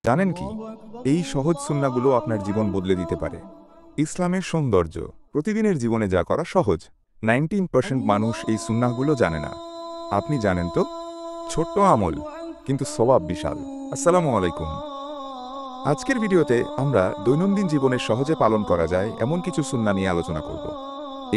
জানেন কি, এই সহজ সুন্নাহগুলো আপনার জীবন বদলে দিতে পারে। ইসলামের সৌন্দর্য, প্রতিদিনের জীবনে যা করা সহজ। 19% মানুষ এই সুন্নাহগুলো জানে না। আপনি জানেন তো? ছোট্ট আমল, কিন্তু সওয়াব বিশাল। আসসালামু আলাইকুম। আজকের ভিডিওতে আমরা দৈনন্দিন জীবনে সহজে পালন করা যায় এমন কিছু সুন্নাহ নিয়ে আলোচনা করব।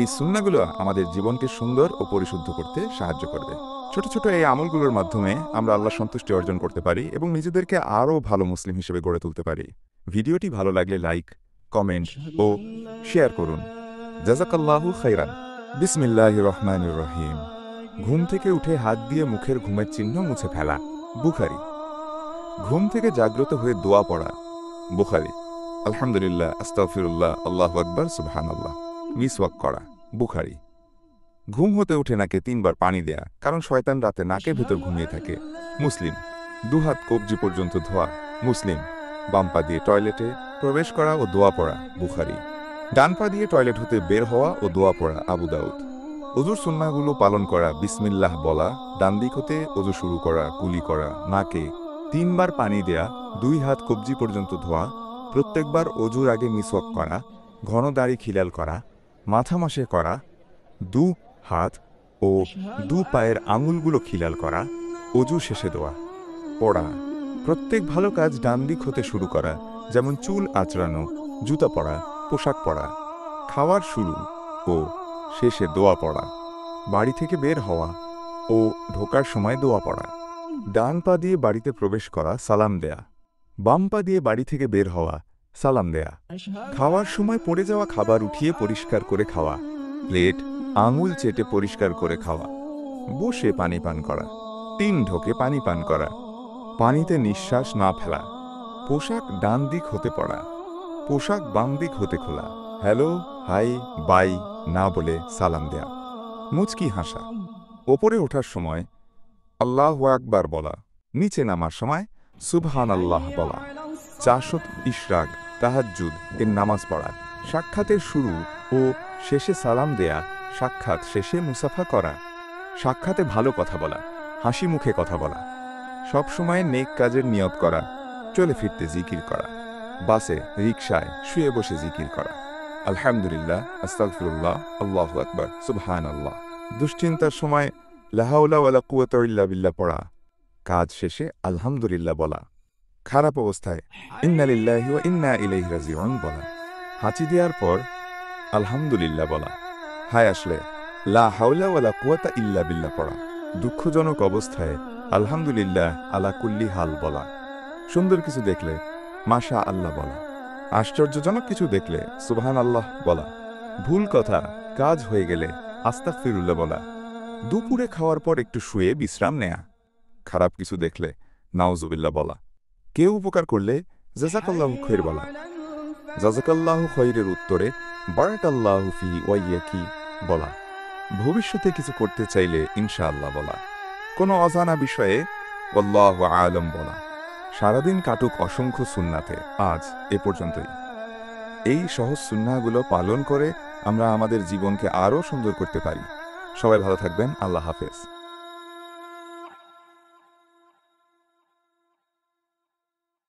এই সুন্নাহগুলো আমাদের জীবনকে সুন্দর ও পরিশুদ্ধ করতে সাহায্য করবে। ছোট ছোট এই আমলগুলোর মাধ্যমে আমরা আল্লাহর সন্তুষ্টি অর্জন করতে পারি এবং নিজেদেরকে আরও ভালো মুসলিম হিসেবে গড়ে তুলতে পারি। ভিডিওটি ভালো লাগলে লাইক, কমেন্ট ও শেয়ার করুন। জাযাকাল্লাহু খাইরান। বিসমিল্লাহির রহমানির রহিম। ঘুম থেকে উঠে হাত দিয়ে মুখের ঘুমের চিহ্ন মুছে ফেলা। বুখারী। ঘুম থেকে জাগ্রত হয়ে দোয়া পড়া। বুখারী। আলহামদুলিল্লাহ, আস্তাগফিরুল্লাহ, আল্লাহু আকবার, সুবহানাল্লাহ। মিসওয়াক করা। বুখারী। ঘুম হতে উঠে নাকে 3 বার পানি দেয়া, কারণ শয়তান রাতে নাকের ভেতর ঘুমিয়ে থাকে। মুসলিম। দুহাত কবজি পর্যন্ত ধোয়া। মুসলিম। বাম পা দিয়ে টয়লেটে প্রবেশ করা ও দোয়া পড়া। বুখারী। ডান পা দিয়ে টয়লেট হতে বের হওয়া ও দোয়া পড়া। আবু দাউদ। অজুর সুন্নাহগুলো পালন করা। বিসমিল্লাহ বলা, ডান দিক হতে অজু শুরু করা, কুলি করা, নাকে 3 বার পানি দেয়া, 2 হাত কবজি পর্যন্ত ধোয়া, প্রত্যেকবার অজুর আগে মিসওয়াক করা, ঘন দাড়ি খিলাল করা, মাথা মাসে করা, 2 হাত ও 2 পায়ের আঙুলগুলো খিলাল করা, অজু শেষে দোয়া পড়া। প্রত্যেক ভালো কাজ ডান দিক হতে শুরু করা, যেমন চুল আঁচড়ানো, জুতা পরা, পোশাক পরা, খাওয়ার শুরু ও শেষে দোয়া পড়া, বাড়ি থেকে বের হওয়া ও ঢোকার সময় দোয়া পড়া, ডান পা দিয়ে বাড়িতে প্রবেশ করা, সালাম দেয়া, বাম পা দিয়ে বাড়ি থেকে বের হওয়া, সালাম দেয়া, খাওয়ার সময় পড়ে যাওয়া খাবার উঠিয়ে পরিষ্কার করে খাওয়া, প্লেট আঙুল চেটে পরিষ্কার করে খাওয়া, বসে পানি পান করা, 3 ঢোকে পানি পান করা, পানিতে নিঃশ্বাস না ফেলা, পোশাক ডান দিক হতে পড়া, পোশাক বাম দিক হতে খোলা, হ্যালো, হাই, বাই না বলে সালাম দেয়া, মুচকি হাসা, ওপরে ওঠার সময় আল্লাহু আকবার বলা, নিচে নামার সময় সুবহানাল্লাহ বলা, 400 ইশরাক, তাহাজ্জুদ এর নামাজ পড়া, সাক্ষাতের শুরু ও শেষে সালাম দেয়া, সাক্ষাৎ শেষে মুসাফা করা, সাক্ষাতে ভালো কথা বলা, হাসি মুখে কথা বলা, সব সময় নেক কাজের নিয়ত করা, চলে ফিরতে জিকির করা, বাসে, রিকশায়, শুয়ে বসে জিকির করা, আলহামদুলিল্লাহ, আস্তাগফিরুল্লাহ, আল্লাহু আকবার, সুবহানাল্লাহ। দুশ্চিন্তার সময় লা হাওলা ওয়ালা কুওয়াতা ইল্লা বিল্লাহ পড়া, কাজ শেষে আলহামদুলিল্লাহ বলা, খারাপ অবস্থায় ইন্না লিল্লাহি ওয়া ইন্না ইলাইহি রাজিউন বলা, হাঁচি দেওয়ার পর আলহামদুলিল্লাহ বলা, হায় আসলে লা হাওলা ওয়ালা কুওয়াতা ইল্লা বিল্লাহ পড়া, দুঃখজনক অবস্থায় আলহামদুলিল্লাহ আলা কুল্লি হাল বলা, সুন্দর কিছু দেখলে মাশা আল্লাহ বলা, আশ্চর্যজনক কিছু দেখলে সুবহানাল্লাহ বলা, ভুল কথা কাজ হয়ে গেলে আস্তাগফিরুল্লাহ বলা, দুপুরে খাওয়ার পর একটু শুয়ে বিশ্রাম নেয়া, খারাপ কিছু দেখলে নাউজুবিল্লাহ বলা, কেউ উপকার করলে জাযাকাল্লাহু খাইর বলা, জাযাকাল্লাহু খাইরের উত্তরে বারাকাল্লাহু ফি ওয়া ইয়াকি বলা, ভবিষ্যতে কিছু করতে চাইলে ইনশাআল্লাহ বলা, কোনো অজানা বিষয়ে আল্লাহু আ'লাম বলা। সারাদিন কাটুক অসংখ্য সুন্নাতে, আজ এ পর্যন্তই। এই সহজ সুন্নাহগুলো পালন করে আমরা আমাদের জীবনকে আরও সুন্দর করতে পারি। সবাই ভালো থাকবেন। আল্লাহ হাফেজ।